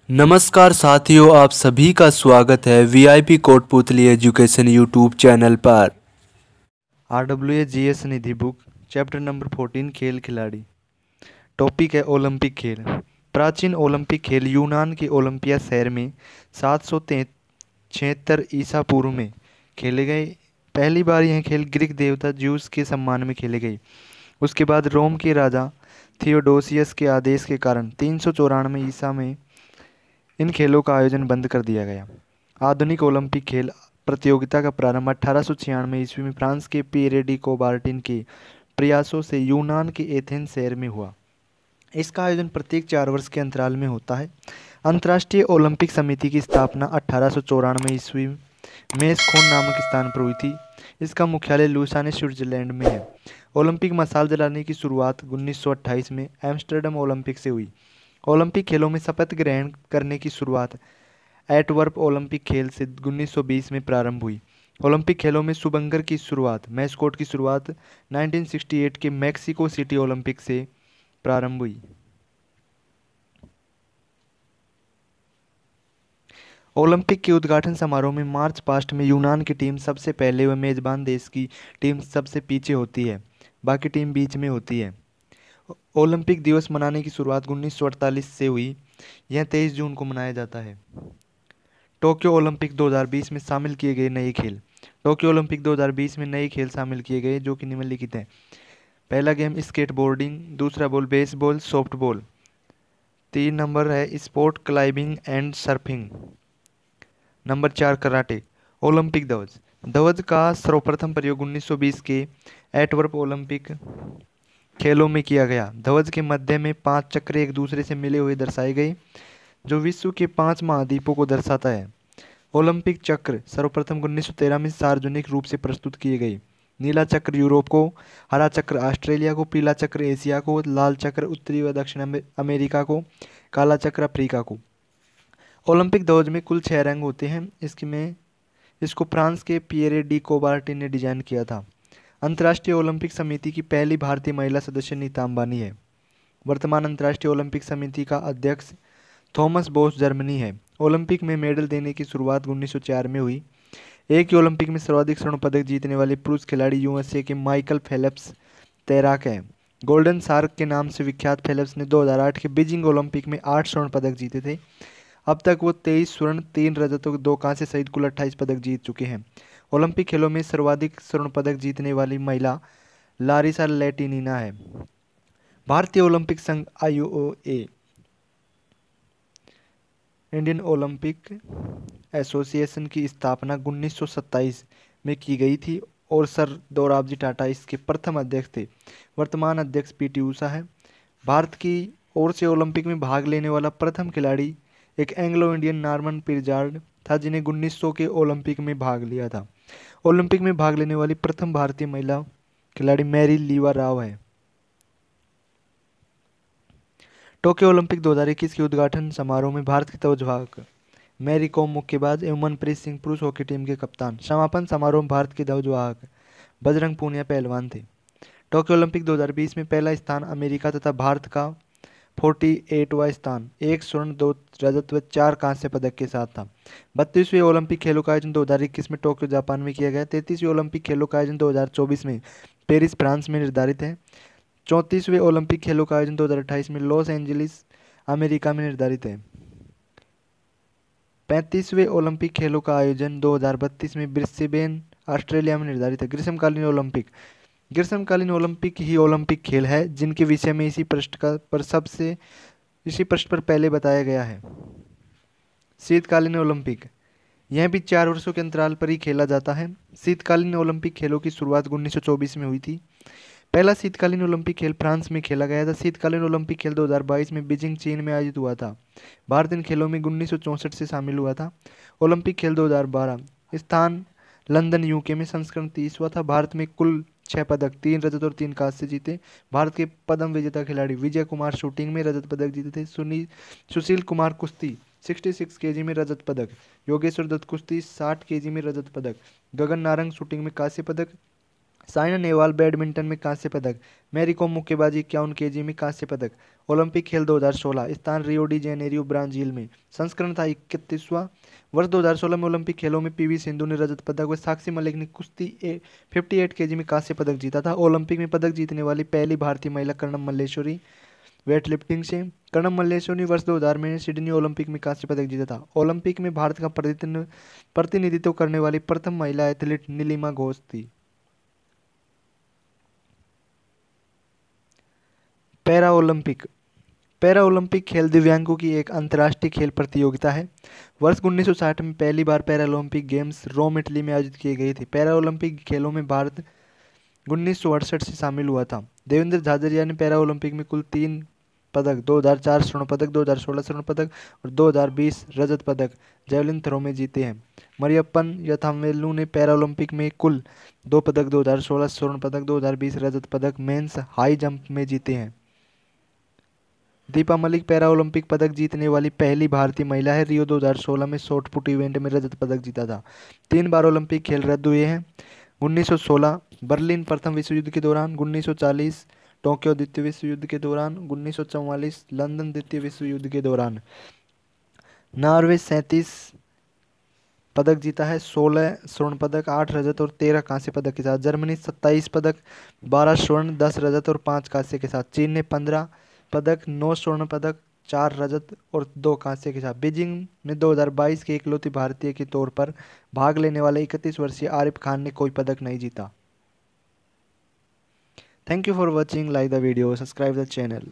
नमस्कार साथियों, आप सभी का स्वागत है VIP Kotputli education YouTube channel पर। RWA निधि बुक चैप्टर नंबर 14 खेल खिलाड़ी। टॉपिक है ओलंपिक खेल। प्राचीन ओलंपिक खेल यूनान के ओलंपिया शहर में 776 ईसा पूर्व में खेले गए। पहली बार यह खेल ग्रीक देवता ज्यूस के सम्मान में खेले गए। उसके बाद रोम के राजा थियोडोसियस के आदेश के कारण 394 ईसा में इन खेलों का आयोजन बंद कर दिया गया। आधुनिक ओलंपिक खेल प्रतियोगिता का प्रारंभ 1896 ईस्वी में फ्रांस के पिएरे डी कोबार्टिन के प्रयासों से यूनान के एथेंस शहर में हुआ। इसका आयोजन प्रत्येक 4 वर्ष के अंतराल में होता है। अंतर्राष्ट्रीय ओलंपिक समिति की स्थापना 1894 ईस्वी में मेस्कोन नामक स्थान पर हुई थी। इसका मुख्यालय लुसाने स्विट्जरलैंड में है। ओलंपिक मशाल जलाने की शुरुआत 1928 में एम्स्टर्डम ओलंपिक से हुई। ओलंपिक खेलों में शपथ ग्रहण करने की शुरुआत एंटवर्प ओलंपिक खेल से 1920 में प्रारंभ हुई। ओलंपिक खेलों में सुबंगर की शुरुआत मैस्कोट की शुरुआत 1968 के मैक्सिको सिटी ओलंपिक से प्रारंभ हुई। ओलंपिक के उद्घाटन समारोह में मार्च पास्ट में यूनान की टीम सबसे पहले व मेजबान देश की टीम सबसे पीछे होती है, बाकी टीम बीच में होती है। ओलंपिक दिवस मनाने की शुरुआत 1948 से हुई। यह 23 जून को मनाया जाता है। टोक्यो ओलंपिक 2020 में शामिल किए गए नए खेल। टोक्यो ओलंपिक 2020 में नए खेल शामिल किए गए जो कि निम्नलिखित हैं। पहला गेम स्केटबोर्डिंग, दूसरा बॉल बेसबॉल, सॉफ्टबॉल। 3 नंबर है sport climbing and surfing. Number 4 karate. Olympic ध्वज। ध्वज का सर्वप्रथम प्रयोग 1920 के एंटवर्प ओलंपिक खेलों में किया गया। ध्वज के मध्य में 5 चक्र एक दूसरे से मिले हुए दर्शाए गए जो विश्व के 5 महाद्वीपों को दर्शाता है। ओलंपिक चक्र सर्वप्रथम 1913 में सार्वजनिक रूप से प्रस्तुत किए गए। नीला चक्र यूरोप को, हरा चक्र ऑस्ट्रेलिया को, पीला चक्र एशिया को, लाल चक्र उत्तरी व दक्षिण अमेरिका को, काला चक्र अफ्रीका को। ओलंपिक ध्वज में कुल 6 रंग होते हैं। इसको फ्रांस के पिएरे डी कोबार्टिन ने डिजाइन किया था। अंतर्राष्ट्रीय ओलंपिक समिति की पहली भारतीय महिला सदस्य नीता अंबानी है। वर्तमान अंतर्राष्ट्रीय ओलंपिक समिति का अध्यक्ष थॉमस बोस जर्मनी है। ओलंपिक में मेडल देने की शुरुआत 1904 में हुई। एक ही ओलंपिक में सर्वाधिक स्वर्ण पदक जीतने वाले पुरुष खिलाड़ी यूएसए के माइकल फेल्प्स तैराक हैं। गोल्डन शार्क के नाम से विख्यात फेल्प्स ने 2008 के बीजिंग ओलंपिक में 8 स्वर्ण पदक जीते थे। अब तक वो 23 स्वर्ण, 3 रजत और 2 कांस्य सहित कुल 28 पदक जीत चुके हैं। ओलंपिक खेलों में सर्वाधिक स्वर्ण पदक जीतने वाली महिला लारिसा लैटिनिना है। भारतीय ओलंपिक संघ IOA इंडियन ओलंपिक एसोसिएशन की स्थापना 1927 में की गई थी और सर दोराबजी टाटा इसके प्रथम अध्यक्ष थे। वर्तमान अध्यक्ष PT ऊषा है। भारत की ओर से ओलंपिक में भाग लेने वाला प्रथम खिलाड़ी एक एंग्लो इंडियन नॉर्मन पिर्जार्ड था जिन्हें 1900 के ओलंपिक में भाग लिया था। ओलंपिक में भाग लेने वाली प्रथम भारतीय महिला खिलाड़ी मैरी लीवा राव है। टोक्यो ओलंपिक 2021 के उद्घाटन समारोह में भारत के ध्वजवाहक मैरी कॉम मुक्केबाज एवं मनप्रीत सिंह पुरुष हॉकी टीम के कप्तान। समापन समारोह में भारत के ध्वजवाहक बजरंग पूनिया पहलवान थे। टोक्यो ओलंपिक 2020 में पहला स्थान अमेरिका तथा भारत का 48वां स्थान 1 स्वर्ण, 2 रजत व 4 कांस्य पदक के साथ था। 32वें ओलंपिक खेलों का आयोजन 2021 में टोक्यो जापान में किया गया। 33वें ओलंपिक खेलों का आयोजन 2024 में पेरिस फ्रांस में निर्धारित है। 34वें ओलंपिक खेलों का आयोजन 2028 में लॉस एंजलिस अमेरिका में निर्धारित है। 35वें ओलंपिक खेलों का आयोजन 2032 में ब्रिस्बेन ऑस्ट्रेलिया में निर्धारित है। ग्रीष्मकालीन ओलंपिक। ग्रीष्मकालीन ओलंपिक ही ओलंपिक खेल है जिनके विषय में इसी पृष्ठ पर पहले बताया गया है। शीतकालीन ओलंपिक। यह भी 4 वर्षों के अंतराल पर ही खेला जाता है। शीतकालीन ओलंपिक खेलों की शुरुआत 1924 में हुई थी। पहला शीतकालीन ओलंपिक खेल फ्रांस में खेला गया था। शीतकालीन ओलंपिक खेल 2022 में बीजिंग चीन में आयोजित हुआ था। भारत इन खेलों में 1964 से शामिल हुआ था। ओलंपिक खेल 2012 स्थान लंदन UK में। संस्करण 30वां था। भारत में कुल 6 पदक, 3 रजत और 3 कांस्य जीते। भारत के पद्म विजेता खिलाड़ी विजय कुमार शूटिंग में रजत पदक जीते थे। सुशील कुमार कुश्ती 66 kg में रजत पदक। योगेश्वर दत्त कुश्ती 60 kg में रजत पदक। गगन नारंग शूटिंग में कांस्य पदक। साइना नेहवाल बैडमिंटन में कांस्य पदक। मैरी कॉम मुक्केबाजी 51 केजी में कांस्य पदक। ओलंपिक खेल 2016, स्थान रियो डी जेनेरियो ब्राजील में। संस्करण था 31वां। वर्ष 2016 में ओलंपिक खेलों में पीवी सिंधु ने रजत पदक व साक्षी मलिक ने कुश्ती 58 केजी में कांस्य पदक जीता था। ओलंपिक में पदक जीतने वाली पहली भारतीय महिला कर्णम मल्लेश्वरी वेटलिफ्टिंग से। कर्णम मल्लेश्वरी ने वर्ष 2000 में सिडनी ओलंपिक में कांस्य पदक जीता था। ओलंपिक में भारत का प्रतिनिधित्व करने वाली प्रथम महिला एथलीट नीलिमा घोष थी। Para Olympic. पैरा ओलंपिक खेल दिव्यांगों की एक अंतर्राष्ट्रीय खेल प्रतियोगिता है। वर्ष 1960 में पहली बार para Olympic games Rome Italy में आयोजित किए गए थे। पैरा ओलंपिक खेलों में भारत 1968 से शामिल हुआ था। देवेंद्र झाझरिया ने पैरा ओलंपिक में कुल 3 पदक 2004 स्वर्ण पदक, 2016 स्वर्ण पदक और 2020 रजत पदक जेवलिन थ्रो में जीते हैं। मरियप्पन यथावेलु ने पैरा ओलंपिक में कुल 2 पदक 2016 स्वर्ण पदक, 2020 रजत पदक मेंस हाई जंप में जीते हैं। दीपा मलिक पैरा ओलंपिक पदक जीतने वाली पहली भारतीय महिला है। रियो 2016 में शॉट पुट इवेंट में रजत पदक जीता था। 3 बार ओलंपिक खेल रद्द हुए हैं। 1916 बर्लिन प्रथम विश्व युद्ध के दौरान, 1940 टोक्यो द्वितीय विश्व युद्ध के दौरान, 1944 लंदन द्वितीय विश्व युद्ध के दौरान। नॉर्वे 37 पदक जीता है, 16 स्वर्ण पदक, 8 रजत और 13 कांस्य पदक के साथ। जर्मनी 27 पदक, 12 स्वर्ण, 10 रजत और 5 कांस्य के साथ। चीन ने 15 पदक, 9 स्वर्ण पदक, 4 रजत और 2 कांस्य के साथ। बीजिंग में 2022 के इकलौती भारतीय के तौर पर भाग लेने वाले 31 वर्षीय आरिफ खान ने कोई पदक नहीं जीता। Thank you for watching, like the video, subscribe the channel.